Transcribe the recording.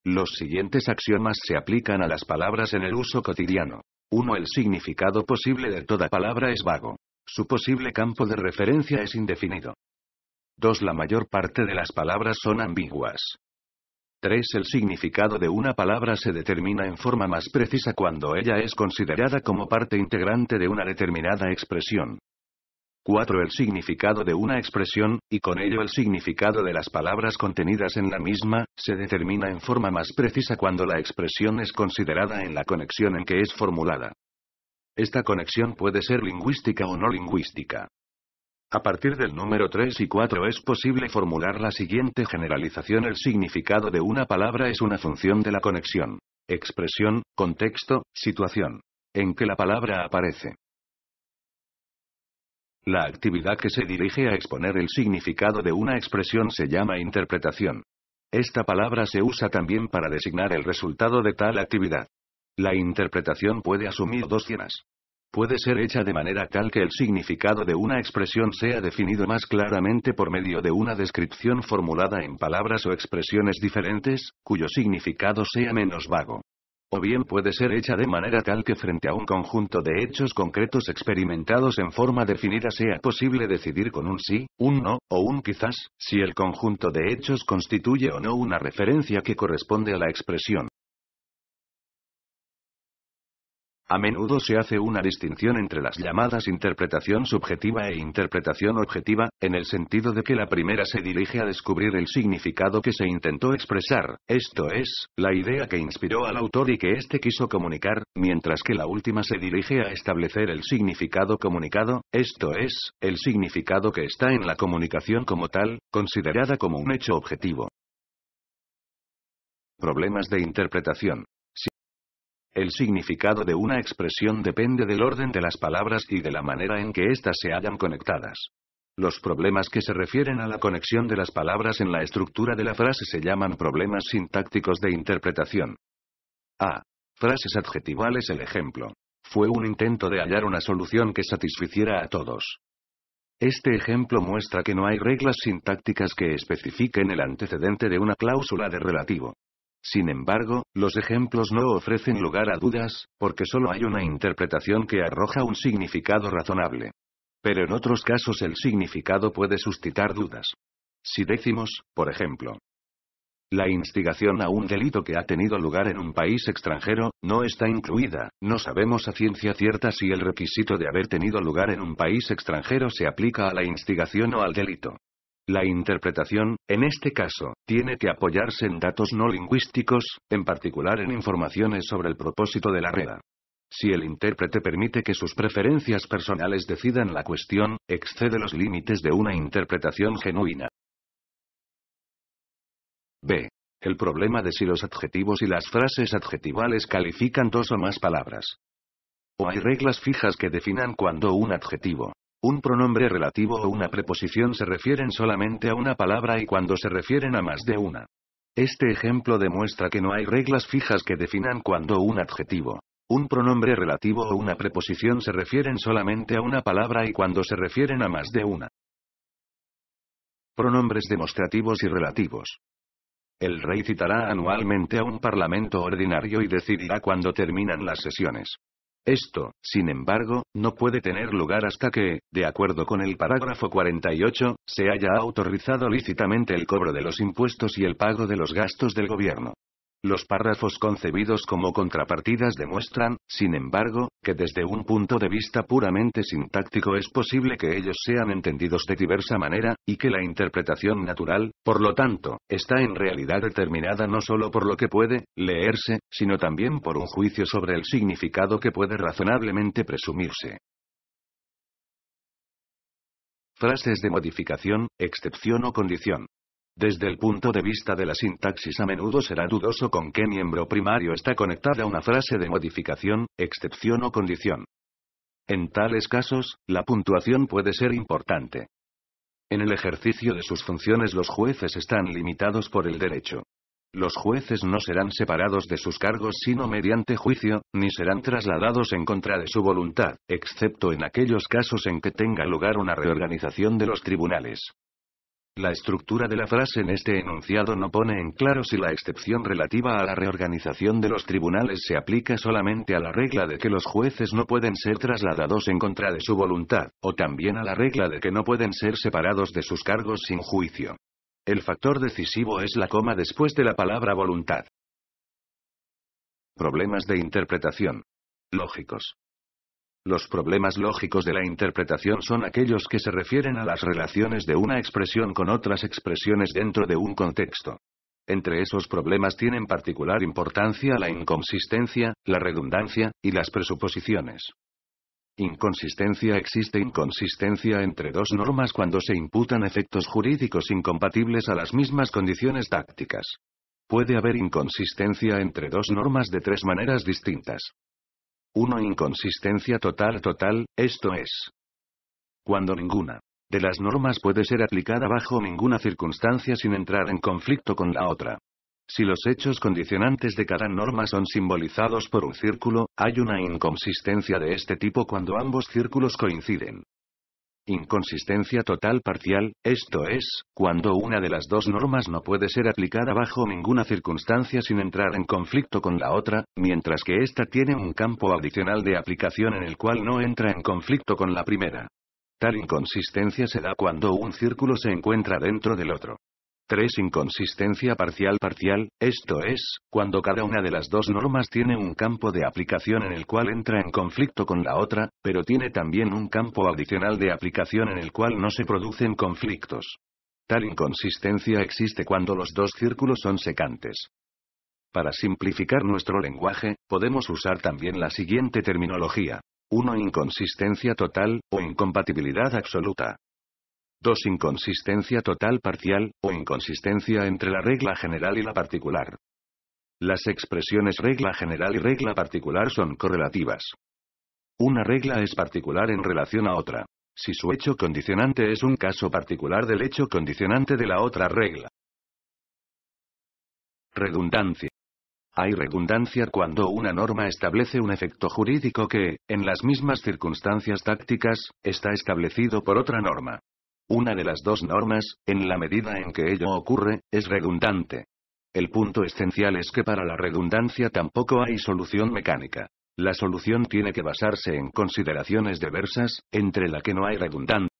Los siguientes axiomas se aplican a las palabras en el uso cotidiano. 1. El significado posible de toda palabra es vago. Su posible campo de referencia es indefinido. 2. La mayor parte de las palabras son ambiguas. 3. El significado de una palabra se determina en forma más precisa cuando ella es considerada como parte integrante de una determinada expresión. 4. El significado de una expresión, y con ello el significado de las palabras contenidas en la misma, se determina en forma más precisa cuando la expresión es considerada en la conexión en que es formulada. Esta conexión puede ser lingüística o no lingüística. A partir del número 3 y 4 es posible formular la siguiente generalización: el significado de una palabra es una función de la conexión, expresión, contexto, situación, en que la palabra aparece. La actividad que se dirige a exponer el significado de una expresión se llama interpretación. Esta palabra se usa también para designar el resultado de tal actividad. La interpretación puede asumir dos formas. Puede ser hecha de manera tal que el significado de una expresión sea definido más claramente por medio de una descripción formulada en palabras o expresiones diferentes, cuyo significado sea menos vago. O bien puede ser hecha de manera tal que frente a un conjunto de hechos concretos experimentados en forma definida sea posible decidir con un sí, un no, o un quizás, si el conjunto de hechos constituye o no una referencia que corresponde a la expresión. A menudo se hace una distinción entre las llamadas interpretación subjetiva e interpretación objetiva, en el sentido de que la primera se dirige a descubrir el significado que se intentó expresar, esto es, la idea que inspiró al autor y que éste quiso comunicar, mientras que la última se dirige a establecer el significado comunicado, esto es, el significado que está en la comunicación como tal, considerada como un hecho objetivo. Problemas de interpretación. El significado de una expresión depende del orden de las palabras y de la manera en que éstas se hallan conectadas. Los problemas que se refieren a la conexión de las palabras en la estructura de la frase se llaman problemas sintácticos de interpretación. A. Frases adjetivales. El ejemplo. Fue un intento de hallar una solución que satisficiera a todos. Este ejemplo muestra que no hay reglas sintácticas que especifiquen el antecedente de una cláusula de relativo. Sin embargo, los ejemplos no ofrecen lugar a dudas, porque solo hay una interpretación que arroja un significado razonable. Pero en otros casos el significado puede suscitar dudas. Si decimos, por ejemplo, la instigación a un delito que ha tenido lugar en un país extranjero, no está incluida, no sabemos a ciencia cierta si el requisito de haber tenido lugar en un país extranjero se aplica a la instigación o al delito. La interpretación, en este caso, tiene que apoyarse en datos no lingüísticos, en particular en informaciones sobre el propósito de la reda. Si el intérprete permite que sus preferencias personales decidan la cuestión, excede los límites de una interpretación genuina. B. El problema de si los adjetivos y las frases adjetivales califican dos o más palabras. O hay reglas fijas que definan cuando un adjetivo, un pronombre relativo o una preposición se refieren solamente a una palabra y cuando se refieren a más de una. Este ejemplo demuestra que no hay reglas fijas que definan cuando un adjetivo, un pronombre relativo o una preposición se refieren solamente a una palabra y cuando se refieren a más de una. Pronombres demostrativos y relativos. El rey citará anualmente a un parlamento ordinario y decidirá cuándo terminan las sesiones. Esto, sin embargo, no puede tener lugar hasta que, de acuerdo con el parágrafo 48, se haya autorizado lícitamente el cobro de los impuestos y el pago de los gastos del gobierno. Los párrafos concebidos como contrapartidas demuestran, sin embargo, que desde un punto de vista puramente sintáctico es posible que ellos sean entendidos de diversa manera, y que la interpretación natural, por lo tanto, está en realidad determinada no solo por lo que puede leerse, sino también por un juicio sobre el significado que puede razonablemente presumirse. Frases de modificación, excepción o condición. Desde el punto de vista de la sintaxis a menudo será dudoso con qué miembro primario está conectada una frase de modificación, excepción o condición. En tales casos, la puntuación puede ser importante. En el ejercicio de sus funciones los jueces están limitados por el derecho. Los jueces no serán separados de sus cargos sino mediante juicio, ni serán trasladados en contra de su voluntad, excepto en aquellos casos en que tenga lugar una reorganización de los tribunales. La estructura de la frase en este enunciado no pone en claro si la excepción relativa a la reorganización de los tribunales se aplica solamente a la regla de que los jueces no pueden ser trasladados en contra de su voluntad, o también a la regla de que no pueden ser separados de sus cargos sin juicio. El factor decisivo es la coma después de la palabra voluntad. Problemas de interpretación. Lógicos. Los problemas lógicos de la interpretación son aquellos que se refieren a las relaciones de una expresión con otras expresiones dentro de un contexto. Entre esos problemas tienen particular importancia la inconsistencia, la redundancia, y las presuposiciones. Inconsistencia. Existe inconsistencia entre dos normas cuando se imputan efectos jurídicos incompatibles a las mismas condiciones tácticas. Puede haber inconsistencia entre dos normas de tres maneras distintas. 1. Inconsistencia total, esto es, cuando ninguna de las normas puede ser aplicada bajo ninguna circunstancia sin entrar en conflicto con la otra. Si los hechos condicionantes de cada norma son simbolizados por un círculo, hay una inconsistencia de este tipo cuando ambos círculos coinciden. Inconsistencia total parcial, esto es, cuando una de las dos normas no puede ser aplicada bajo ninguna circunstancia sin entrar en conflicto con la otra, mientras que ésta tiene un campo adicional de aplicación en el cual no entra en conflicto con la primera. Tal inconsistencia se da cuando un círculo se encuentra dentro del otro. 3. Inconsistencia parcial, esto es, cuando cada una de las dos normas tiene un campo de aplicación en el cual entra en conflicto con la otra, pero tiene también un campo adicional de aplicación en el cual no se producen conflictos. Tal inconsistencia existe cuando los dos círculos son secantes. Para simplificar nuestro lenguaje, podemos usar también la siguiente terminología. 1. Inconsistencia total, o incompatibilidad absoluta. 2. Inconsistencia total parcial, o inconsistencia entre la regla general y la particular. Las expresiones regla general y regla particular son correlativas. Una regla es particular en relación a otra, si su hecho condicionante es un caso particular del hecho condicionante de la otra regla. Redundancia. Hay redundancia cuando una norma establece un efecto jurídico que, en las mismas circunstancias tácticas, está establecido por otra norma. Una de las dos normas, en la medida en que ello ocurre, es redundante. El punto esencial es que para la redundancia tampoco hay solución mecánica. La solución tiene que basarse en consideraciones diversas, entre la que no hay redundancia.